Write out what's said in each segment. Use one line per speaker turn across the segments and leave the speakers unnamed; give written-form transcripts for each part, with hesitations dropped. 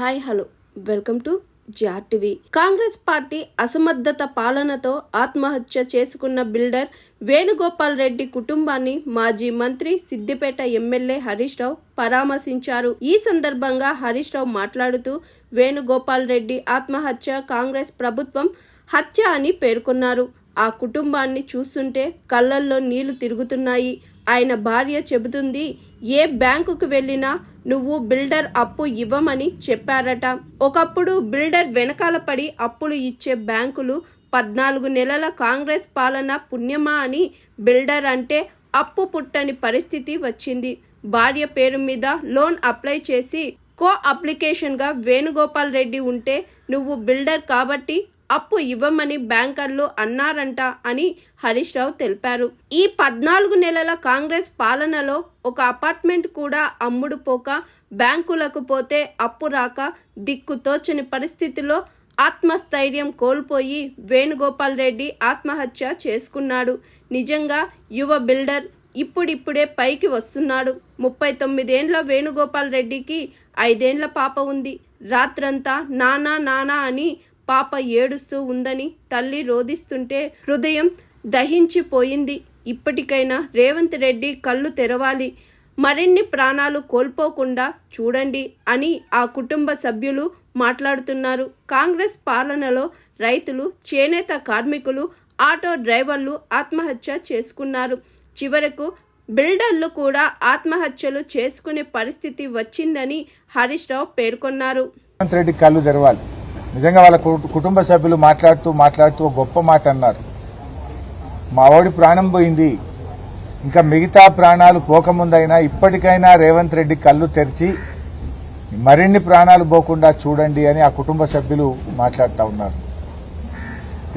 Hi hello welcome to GRTV. Congress party అసమర్థత పాలనతో ఆత్మహత్య చేసుకున్న బిల్డర్ వేణుగోపాల్ రెడ్డి కుటుంబాన్ని మాజీ మంత్రి సిద్దిపేట ఎమ్మెల్యే హరీష్ రావు పరామర్శించారు. ఈ సందర్భంగా హరీష్ రావు మాట్లాడుతూ వేణుగోపాల్ రెడ్డి ఆత్మహత్య కాంగ్రెస్ ప్రభుత్వం హత్య అని పేర్కొన్నారు. ఆ కుటుంబాన్ని చూస్తుంటే కళ్ళల్లో నీళ్లు తిరుగుతున్నాయి. ఆయన భార్య చెబుతుంది, ఏ బ్యాంకుకు వెళ్ళినా నువ్వు బిల్డర్ అప్పు ఇవ్వమని చెప్పారట. ఒకప్పుడు బిల్డర్ వెనకాల పడి అప్పులు ఇచ్చే బ్యాంకులు 14 నెలల కాంగ్రెస్ పాలన పుణ్యమా అని బిల్డర్ అంటే అప్పు పుట్టని పరిస్థితి వచ్చింది. భార్య పేరు మీద లోన్ అప్లై చేసి కో అప్లికేషన్గా వేణుగోపాల్ రెడ్డి ఉంటే నువ్వు బిల్డర్ కాబట్టి అప్పు ఇవ్వమని బ్యాంకర్లు అన్నారంట అని హరీష్ రావు తెలిపారు. ఈ 14 నెలల కాంగ్రెస్ పాలనలో ఒక అపార్ట్మెంట్ కూడా అమ్ముడు పోక బ్యాంకులకు పోతే అప్పు రాక దిక్కుతోచని పరిస్థితిలో ఆత్మస్థైర్యం కోల్పోయి వేణుగోపాల్ రెడ్డి ఆత్మహత్య చేసుకున్నాడు. నిజంగా యువ బిల్డర్ ఇప్పుడిప్పుడే పైకి వస్తున్నాడు. 39 ఏండ్ల వేణుగోపాల్ రెడ్డికి 5 ఏండ్ల పాప ఉంది. రాత్రంతా నానా నానా అని పాప ఏడుస్తూ ఉందని తల్లి రోదిస్తుంటే హృదయం దహించిపోయింది. ఇప్పటికైనా రేవంత్ రెడ్డి కళ్ళు తెరవాలి, మరిన్ని ప్రాణాలు కోల్పోకుండా చూడండి అని ఆ కుటుంబ సభ్యులు మాట్లాడుతున్నారు. కాంగ్రెస్ పాలనలో రైతులు, చేనేత కార్మికులు, ఆటో డ్రైవర్లు ఆత్మహత్య చేసుకున్నారు. చివరకు బిల్డర్లు కూడా ఆత్మహత్యలు చేసుకునే పరిస్థితి వచ్చిందని హరీష్ రావు పేర్కొన్నారు.
రేవంత్ రెడ్డి కళ్ళు తెరవాలి. నిజంగా వాళ్ళ కుటుంబ సభ్యులు మాట్లాడుతూ గొప్ప మాట అన్నారు. మా వాడి ప్రాణం పోయింది, ఇంకా మిగతా ప్రాణాలు పోకముందైనా ఇప్పటికైనా రేవంత్ రెడ్డి కళ్ళు తెరిచి మరిన్ని ప్రాణాలు పోకుండా చూడండి అని ఆ కుటుంబ సభ్యులు మాట్లాడుతూ ఉన్నారు.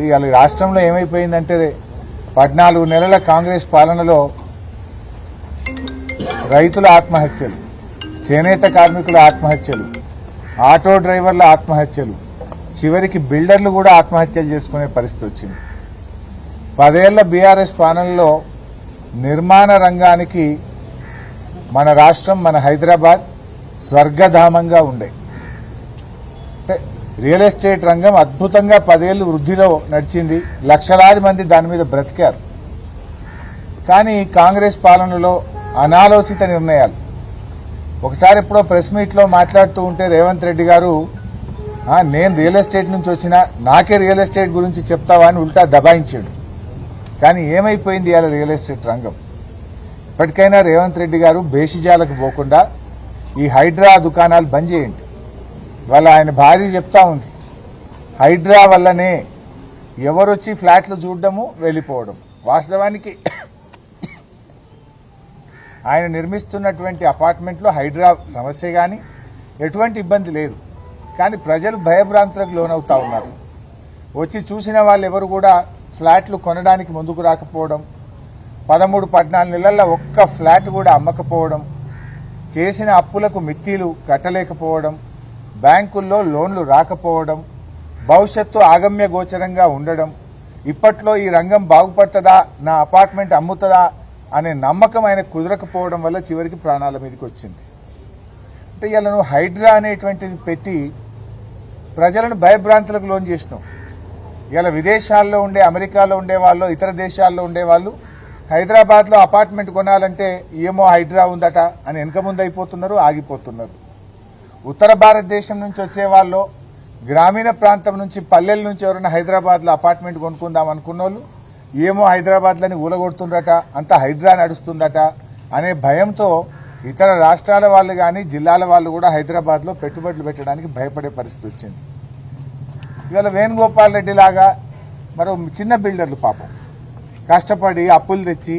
ఇవాళ రాష్ట్రంలో ఏమైపోయిందంటే 14 నెలల కాంగ్రెస్ పాలనలో రైతుల ఆత్మహత్యలు, చేనేత కార్మికుల ఆత్మహత్యలు, ఆటో డ్రైవర్ల ఆత్మహత్యలు, చివరికి బిల్డర్లు కూడా ఆత్మహత్యలు చేసుకునే పరిస్థితి వచ్చింది. 10 ఏళ్ల బీఆర్ఎస్ పాలనలో నిర్మాణ రంగానికి మన రాష్ట్రం, మన హైదరాబాద్ స్వర్గధామంగా ఉండే. రియల్ ఎస్టేట్ రంగం అద్భుతంగా 10 ఏళ్లు వృద్ధిలో నడిచింది. లక్షలాది మంది దాని మీద బ్రతికారు. కానీ కాంగ్రెస్ పాలనలో అనాలోచిత నిర్ణయాలు. ఒకసారి ఎప్పుడో ప్రెస్ మీట్లో మాట్లాడుతూ ఉంటే రేవంత్ రెడ్డి గారు, నేను రియల్ ఎస్టేట్ నుంచి వచ్చినా నాకే రియల్ ఎస్టేట్ గురించి చెప్తావా అని ఉల్టా దబాయించాడు. కానీ ఏమైపోయింది ఇవాళ రియల్ ఎస్టేట్ రంగం? ఇప్పటికైనా రేవంత్ రెడ్డి గారు బేషిజాలకు పోకుండా ఈ హైడ్రా దుకాణాలు బంద్ చేయండి. వాళ్ళ ఆయన భార్య చెప్తా ఉంది, హైడ్రా వల్లనే ఎవరొచ్చి ఫ్లాట్లు చూడడము వెళ్ళిపోవడం. వాస్తవానికి ఆయన నిర్మిస్తున్నటువంటి అపార్ట్మెంట్లో హైడ్రా సమస్య కానీ ఎటువంటి ఇబ్బంది లేదు. కానీ ప్రజలు భయభ్రాంతులకు లోనవుతా ఉన్నారు. వచ్చి చూసిన వాళ్ళు ఎవరు కూడా ఫ్లాట్లు కొనడానికి ముందుకు రాకపోవడం, 13-14 నెలల్లో ఒక్క ఫ్లాట్ కూడా అమ్మకపోవడం, చేసిన అప్పులకు మిత్తిలు కట్టలేకపోవడం, బ్యాంకుల్లో లోన్లు రాకపోవడం, భవిష్యత్తు ఆగమ్య గోచరంగా ఉండడం, ఇప్పట్లో ఈ రంగం బాగుపడుతుందా, నా అపార్ట్మెంట్ అమ్ముతుందా అనే నమ్మకం ఆయన కుదరకపోవడం వల్ల చివరికి ప్రాణాల మీదకి వచ్చింది. అంటే ఇలా నువ్వు హైడ్రా అనేటువంటిది పెట్టి ప్రజలను భయభ్రాంతులకు లోన్ చేసినావు. ఇలా విదేశాల్లో ఉండే, అమెరికాలో ఉండేవాళ్ళు, ఇతర దేశాల్లో ఉండేవాళ్ళు హైదరాబాద్లో అపార్ట్మెంట్ కొనాలంటే ఏమో హైడ్రా ఉందట అని వెనక ముందు అయిపోతున్నారు, ఆగిపోతున్నారు. ఉత్తర భారతదేశం నుంచి వచ్చేవాళ్ళు, గ్రామీణ ప్రాంతం నుంచి, పల్లెల నుంచి ఎవరైనా హైదరాబాద్లో అపార్ట్మెంట్ కొనుక్కుందాం అనుకున్న వాళ్ళు ఏమో హైదరాబాద్లని ఊలగొడుతుందట, అంతా హైడ్రా నడుస్తుందట అనే భయంతో ఇతర రాష్ట్రాల వాళ్ళు కానీ జిల్లాల వాళ్ళు కూడా హైదరాబాద్లో పెట్టుబడులు పెట్టడానికి భయపడే పరిస్థితి వచ్చింది. ఇవాళ వేణుగోపాల్ రెడ్డి లాగా మరో చిన్న బిల్డర్లు పాపం కష్టపడి అప్పులు తెచ్చి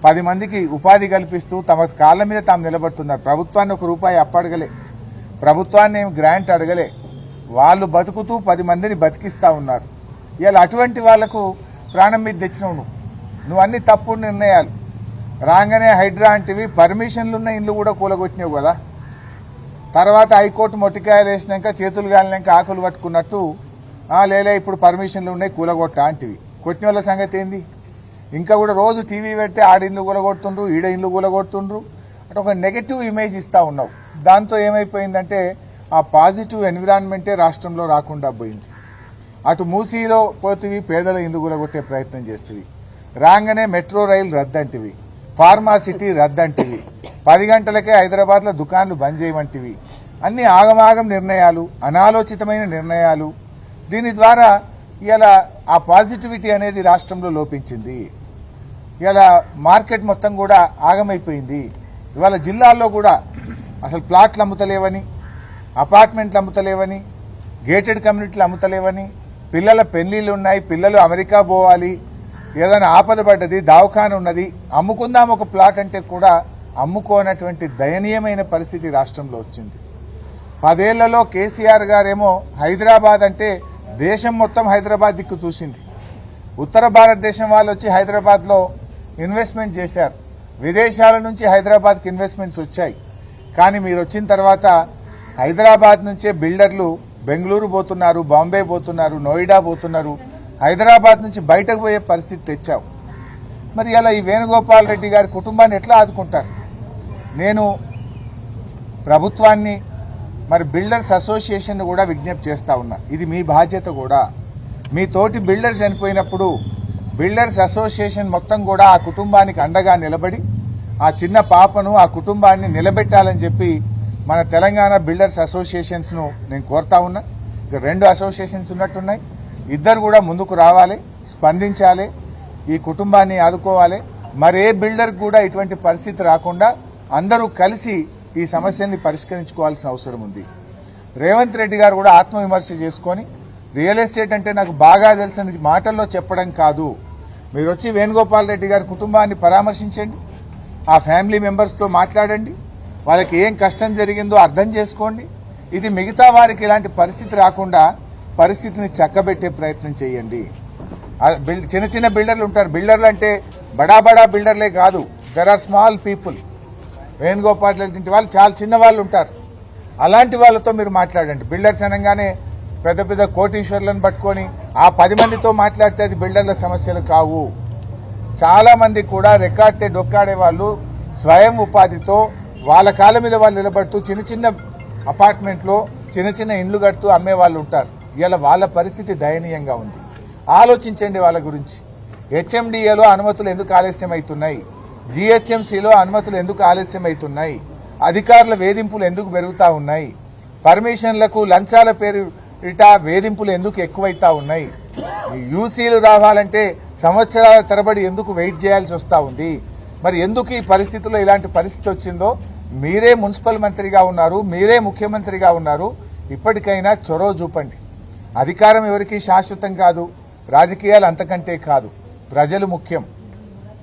10 మందికి ఉపాధి కల్పిస్తూ తమ కాళ్ళ మీద తాము నిలబడుతున్నారు. ప్రభుత్వాన్ని ₹1 అప్పు అడగలే, ప్రభుత్వాన్ని ఏమి గ్రాంట్ అడగలే, వాళ్ళు బతుకుతూ 10 మందిని బతికిస్తా ఉన్నారు. ఇవాళ అటువంటి వాళ్లకు ప్రాణం మీద తెచ్చినావు నువ్వు అన్ని తప్పుడు నిర్ణయాలు. రాగానే హైడ్రా అంటివి, పర్మిషన్లున్న ఇల్లు కూడా కూలగొట్టినావు కదా. తర్వాత హైకోర్టు మొట్టికాయలు వేసినాక, చేతులు గాలినాక ఆకులు పట్టుకున్నట్టు లేలే ఇప్పుడు పర్మిషన్లు ఉన్నాయి కూలగొట్ట అంటివి. కొట్టిన వాళ్ళ సంగతి ఏంది? ఇంకా కూడా రోజు టీవీ పెడితే ఆడిల్లు కూలగొడుతుండ్రు, ఈడ ఇల్లు కూలగొడుతుండ్రు అంటే ఒక నెగటివ్ ఇమేజ్ ఇస్తా ఉన్నావు. దాంతో ఏమైపోయిందంటే ఆ పాజిటివ్ ఎన్విరాన్మెంటే రాష్ట్రంలో రాకుండా పోయింది. అటు మూసీలో పోతివి, పేదల ఇల్లు కూలగొట్టే ప్రయత్నం చేస్తుంది. రాగానే మెట్రో రైలు రద్దంటివి, ఫార్మా సిటీ రద్దంటివి, 10 గంటలకే హైదరాబాద్లో దుకాన్లు బంద్ చేయమంటివి. అన్ని ఆగమాగం నిర్ణయాలు, అనాలోచితమైన నిర్ణయాలు. దీని ద్వారా ఇలా ఆ పాజిటివిటీ అనేది రాష్ట్రంలో లోపించింది. ఇలా మార్కెట్ మొత్తం కూడా ఆగమైపోయింది. ఇవాళ జిల్లాల్లో కూడా అసలు ప్లాట్లు అమ్ముతలేవని, అపార్ట్మెంట్లు అమ్ముతలేవని, గేటెడ్ కమ్యూనిటీలు అమ్ముతలేవని, పిల్లల పెళ్లిళ్ళు ఉన్నాయి, పిల్లలు అమెరికా పోవాలి, ఏదైనా ఆపద పడ్డది, దవాఖాన ఉన్నది, అమ్ముకుందాం ఒక ప్లాట్ అంటే కూడా అమ్ముకోనటువంటి దయనీయమైన పరిస్థితి రాష్ట్రంలో వచ్చింది. 10 ఏళ్లలో కేసీఆర్ గారేమో హైదరాబాద్ అంటే దేశం మొత్తం హైదరాబాద్ దిక్కు చూసింది. ఉత్తర భారతదేశం వాళ్ళు వచ్చి హైదరాబాద్లో ఇన్వెస్ట్మెంట్ చేశారు. విదేశాల నుంచి హైదరాబాద్కి ఇన్వెస్ట్మెంట్స్ వచ్చాయి. కానీ మీరు వచ్చిన తర్వాత హైదరాబాద్ నుంచే బిల్డర్లు బెంగళూరు పోతున్నారు, బాంబే పోతున్నారు, నోయిడా పోతున్నారు. హైదరాబాద్ నుంచి బయటకు పోయే పరిస్థితి తెచ్చావు. మరి అలా ఈ వేణుగోపాల్ రెడ్డి గారి కుటుంబాన్ని ఎట్లా ఆదుకుంటారు? నేను ప్రభుత్వాన్ని, మరి బిల్డర్స్ అసోసియేషన్ కూడా విజ్ఞప్తి చేస్తా ఉన్నా. ఇది మీ బాధ్యత కూడా. మీ తోటి బిల్డర్ చనిపోయినప్పుడు బిల్డర్స్ అసోసియేషన్ మొత్తం కూడా ఆ కుటుంబానికి అండగా నిలబడి ఆ చిన్న పాపను, ఆ కుటుంబాన్ని నిలబెట్టాలని చెప్పి మన తెలంగాణ బిల్డర్స్ అసోసియేషన్స్ ను నేను కోరుతా ఉన్నా. ఇక 2 అసోసియేషన్స్ ఉన్నట్టున్నాయి. ఇద్దరు కూడా ముందుకు రావాలి, స్పందించాలి, ఈ కుటుంబాన్ని ఆదుకోవాలి. మరే బిల్డర్ కూడా ఇటువంటి పరిస్థితి రాకుండా అందరూ కలిసి ఈ సమస్యని పరిష్కరించుకోవాల్సిన అవసరం ఉంది. రేవంత్ రెడ్డి గారు కూడా ఆత్మవిమర్శ చేసుకొని రియల్ ఎస్టేట్ అంటే నాకు బాగా తెలిసిన మాటల్లో చెప్పడం కాదు, మీరు వచ్చి వేణుగోపాల్ రెడ్డి గారి కుటుంబాన్ని పరామర్శించండి, ఆ ఫ్యామిలీ మెంబర్స్తో మాట్లాడండి, వాళ్ళకి ఏం కష్టం జరిగిందో అర్థం చేసుకోండి. ఇది మిగతా వారికి ఇలాంటి పరిస్థితి రాకుండా పరిస్థితిని చక్కబెట్టే ప్రయత్నం చేయండి. చిన్న చిన్న బిల్డర్లు ఉంటారు. బిల్డర్లు అంటే బడా బడా బిల్డర్లే కాదు, there are small people. Venugopal Reddy వాళ్ళు చాలా చిన్న వాళ్ళు ఉంటారు. అలాంటి వాళ్ళతో మీరు మాట్లాడండి. బిల్డర్స్ అనగానే పెద్ద పెద్ద కోటీశ్వర్లను పట్టుకొని ఆ 10 మందితో మాట్లాడితే అది బిల్డర్ల సమస్యలు కావు. చాలా మంది కూడా రెక్కాడితే డొక్కాడే వాళ్ళు స్వయం ఉపాధితో వాళ్ళ కాళ్ళ మీద వాళ్ళు నిలబడుతూ చిన్న చిన్న అపార్ట్మెంట్లో చిన్న చిన్న ఇండ్లు కడుతూ అమ్మే వాళ్ళు ఉంటారు. ఇలా వాళ్ళ పరిస్థితి దయనీయంగా ఉంది. ఆలోచించండి వాళ్ళ గురించి. హెచ్ఎండిఏలో అనుమతులు ఎందుకు ఆలస్యం అవుతున్నాయి? జీహెచ్ఎంసీలో అనుమతులు ఎందుకు ఆలస్యం అవుతున్నాయి? అధికారుల వేధింపులు ఎందుకు పెరుగుతా ఉన్నాయి? పర్మిషన్లకు లంచాల పేరు ఇటా వేధింపులు ఎందుకు ఎక్కువైతా ఉన్నాయి? యూసీలు రావాలంటే సంవత్సరాల తరబడి ఎందుకు వెయిట్ చేయాల్సి వస్తూ ఉంది? మరి ఎందుకు ఈ పరిస్థితుల్లో ఇలాంటి పరిస్థితి వచ్చిందో? మీరే మున్సిపల్ మంత్రిగా ఉన్నారు, మీరే ముఖ్యమంత్రిగా ఉన్నారు. ఇప్పటికైనా చొరవ చూపండి. అధికారం ఎవరికీ శాశ్వతం కాదు, రాజకీయాలు అంతకంటే కాదు. ప్రజలు ముఖ్యం,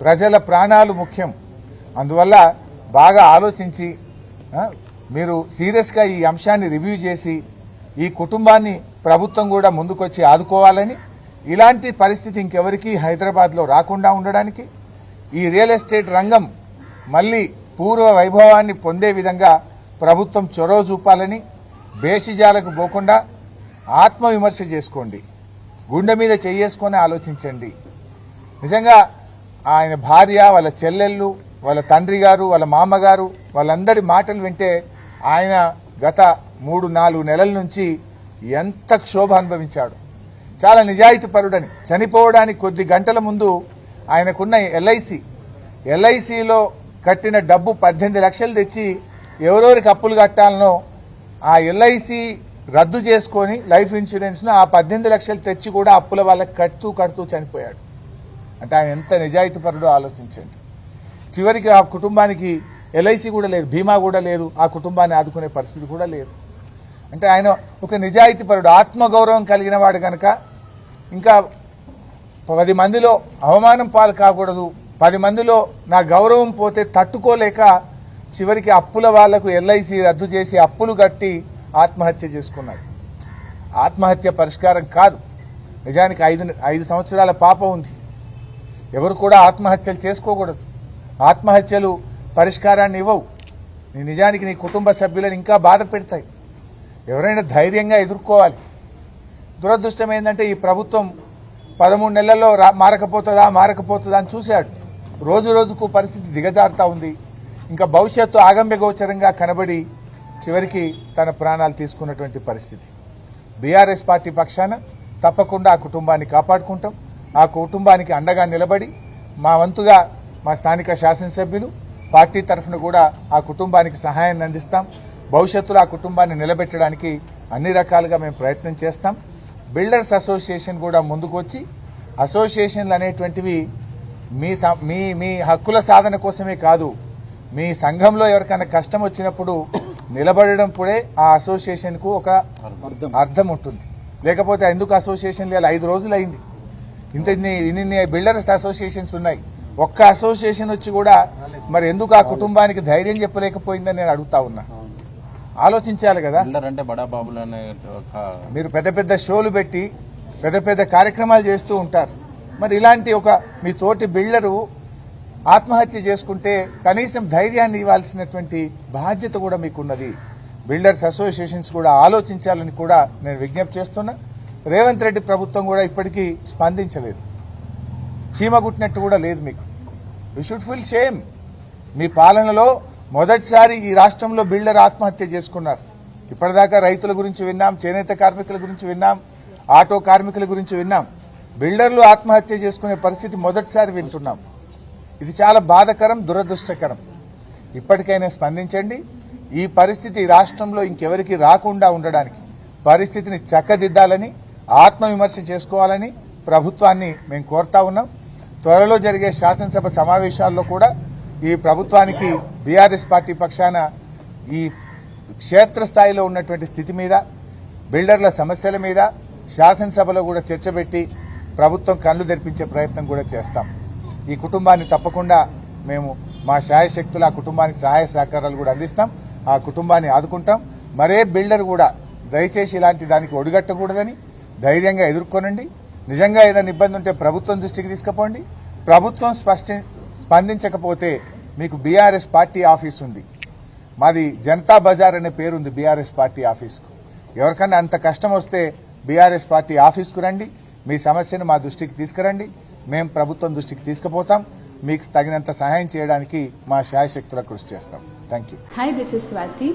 ప్రజల ప్రాణాలు ముఖ్యం. అందువల్ల బాగా ఆలోచించి మీరు సీరియస్గా ఈ అంశాన్ని రివ్యూ చేసి ఈ కుటుంబాన్ని ప్రభుత్వం కూడా ముందుకొచ్చి ఆదుకోవాలని, ఇలాంటి పరిస్థితి ఇంకెవరికీ హైదరాబాద్లో రాకుండా ఉండడానికి, ఈ రియల్ ఎస్టేట్ రంగం మళ్లీ పూర్వ వైభవాన్ని పొందే విధంగా ప్రభుత్వం చొరవ చూపాలని, బేషిజాలకు పోకుండా ఆత్మవిమర్శ చేసుకోండి, గుండె మీద చేసుకొని ఆలోచించండి. నిజంగా ఆయన భార్య, వాళ్ళ చెల్లెళ్ళు, వాళ్ళ తండ్రి గారు, వాళ్ళ మామగారు, వాళ్ళందరి మాటలు వింటే ఆయన గత 3-4 నెలల నుంచి ఎంత క్షోభ అనుభవించాడు. చాలా నిజాయితీ పరుడని. చనిపోవడానికి కొద్ది గంటల ముందు ఆయనకున్న ఎల్ఐసిలో కట్టిన డబ్బు 18 లక్షలు తెచ్చి ఎవరెవరికి అప్పులు కట్టాలనో ఆ ఎల్ఐసి రద్దు చేసుకొని లైఫ్ ఇన్సూరెన్స్ ను ఆ 18 లక్షలు తెచ్చి కూడా అప్పుల వాళ్ళకి కడుతూ చనిపోయాడు. అంటే ఆయన ఎంత నిజాయితీ పరుడో ఆలోచించండి. చివరికి ఆ కుటుంబానికి ఎల్ఐసి కూడా లేదు, బీమా కూడా లేదు, ఆ కుటుంబాన్ని ఆదుకునే పరిస్థితి కూడా లేదు. అంటే ఆయన ఒక నిజాయితీ పరుడు, ఆత్మగౌరవం కలిగిన వాడు కనుక ఇంకా 10 మందిలో అవమానం పాలు కాకూడదు, 10 మందిలో నా గౌరవం పోతే తట్టుకోలేక చివరికి అప్పుల వాళ్లకు ఎల్ఐసి రద్దు చేసి అప్పులు కట్టి ఆత్మహత్య చేసుకున్నాడు. ఆత్మహత్య పరిష్కారం కాదు. నిజానికి 5 సంవత్సరాల పాప ఉంది. ఎవరు కూడా ఆత్మహత్యలు చేసుకోకూడదు. ఆత్మహత్యలు పరిష్కారాన్ని ఇవ్వవు. నిజానికి నీ కుటుంబ సభ్యులను ఇంకా బాధ పెడతాయి. ఎవరైనా ధైర్యంగా ఎదుర్కోవాలి. దురదృష్టం ఏంటంటే ఈ ప్రభుత్వం 13 నెలల్లో మారకపోతుందా అని చూశాడు. రోజు రోజుకు పరిస్థితి దిగజారుతా ఉంది. ఇంకా భవిష్యత్తు ఆగమ్య గోచరంగా కనబడి చివరికి తన ప్రాణాలు తీసుకున్నటువంటి పరిస్థితి. బీఆర్ఎస్ పార్టీ పక్షాన తప్పకుండా ఆ కుటుంబాన్ని కాపాడుకుంటాం. ఆ కుటుంబానికి అండగా నిలబడి మా వంతుగా మా స్థానిక శాసనసభ్యులు పార్టీ తరఫున కూడా ఆ కుటుంబానికి సహాయాన్ని అందిస్తాం. భవిష్యత్తులో ఆ కుటుంబాన్ని నిలబెట్టడానికి అన్ని రకాలుగా మేము ప్రయత్నం చేస్తాం. బిల్డర్స్ అసోసియేషన్ కూడా ముందుకొచ్చి అసోసియేషన్లు అనేటువంటివి మీ హక్కుల సాధన కోసమే కాదు, మీ సంఘంలో ఎవరికైనా కష్టం వచ్చినప్పుడు నిలబడడం కూడా ఆ అసోసియేషన్కు ఒక అర్థం ఉంటుంది. లేకపోతే ఎందుకు అసోసియేషన్ లేదు? 5 రోజులు అయింది, ఇన్ని బిల్డర్స్ అసోసియేషన్స్ ఉన్నాయి. ఒక్క అసోసియేషన్ వచ్చి కూడా మరి ఎందుకు ఆ కుటుంబానికి ధైర్యం చెప్పలేకపోయిందని నేను అడుగుతా ఉన్నా. ఆలోచించాలి కదా.
అంటే బడా బాబులు అనే
మీరు పెద్ద పెద్ద షోలు పెట్టి పెద్ద పెద్ద కార్యక్రమాలు చేస్తూ ఉంటారు. మరి ఇలాంటి ఒక మీ తోటి బిల్డరు ఆత్మహత్య చేసుకుంటే కనీసం ధైర్యాన్ని ఇవ్వాల్సినటువంటి బాధ్యత కూడా మీకున్నది. బిల్డర్స్ అసోసియేషన్స్ కూడా ఆలోచించాలని కూడా నేను విజ్ఞప్తి చేస్తున్నా. రేవంత్ రెడ్డి ప్రభుత్వం కూడా ఇప్పటికీ స్పందించలేదు, చీమగుట్టినట్టు కూడా లేదు. మీకు యూ షుడ్ ఫీల్ షేమ్. మీ పాలనలో మొదటిసారి ఈ రాష్ట్రంలో బిల్డర్ ఆత్మహత్య చేసుకున్నారు. ఇప్పటిదాకా రైతుల గురించి విన్నాం, చేనేత కార్మికుల గురించి విన్నాం, ఆటో కార్మికుల గురించి విన్నాం. బిల్డర్లు ఆత్మహత్య చేసుకునే పరిస్థితి మొదటిసారి వింటున్నాం. ఇది చాలా బాధాకరం, దురదృష్టకరం. ఇప్పటికైనా స్పందించండి. ఈ పరిస్థితి రాష్ట్రంలో ఇంకెవరికి రాకుండా ఉండడానికి పరిస్థితిని చక్కదిద్దాలని, ఆత్మవిమర్శ చేసుకోవాలని ప్రభుత్వాన్ని మేము కోరుతా ఉన్నాం. త్వరలో జరిగే శాసనసభ సమావేశాల్లో కూడా ఈ ప్రభుత్వానికి బీఆర్ఎస్ పార్టీ పక్షాన ఈ క్షేత్రస్థాయిలో ఉన్నటువంటి స్థితి మీద, బిల్డర్ల సమస్యల మీద శాసనసభలో కూడా చర్చ పెట్టి ప్రభుత్వం కళ్లు తెరిపించే ప్రయత్నం కూడా చేస్తాం. ఈ కుటుంబాన్ని తప్పకుండా మేము మా శాయశక్తులు ఆ కుటుంబానికి సహాయ సహకారాలు కూడా అందిస్తాం. ఆ కుటుంబాన్ని ఆదుకుంటాం. మరే బిల్డర్ కూడా దయచేసి ఇలాంటి దానికి ఒడిగట్టకూడదని ధైర్యంగా ఎదుర్కొనండి. నిజంగా ఏదైనా ఇబ్బంది ఉంటే ప్రభుత్వం దృష్టికి తీసుకుపోండి. ప్రభుత్వం స్పందించకపోతే మీకు బీఆర్ఎస్ పార్టీ ఆఫీస్ ఉంది. మాది జనతా బజార్ అనే పేరుంది బీఆర్ఎస్ పార్టీ ఆఫీస్కు. ఎవరికన్నా అంత కష్టం వస్తే బీఆర్ఎస్ పార్టీ ఆఫీస్కు రండి, మీ సమస్యను మా దృష్టికి తీసుకురండి. మేము ప్రభుత్వం దృష్టికి తీసుకుపోతాం. మీకు తగినంత సహాయం చేయడానికి మా శాయశక్తుల కృషి చేస్తాం. Thank you.
Hi, this is Swathi.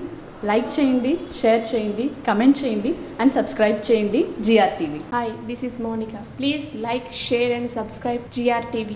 Like చేయండి, షేర్ చేయండి, కమెంట్ చేయండి అండ్ సబ్స్క్రైబ్ చేయండి GRTV.
Hi, this is Monica. Please like, share and subscribe GRTV.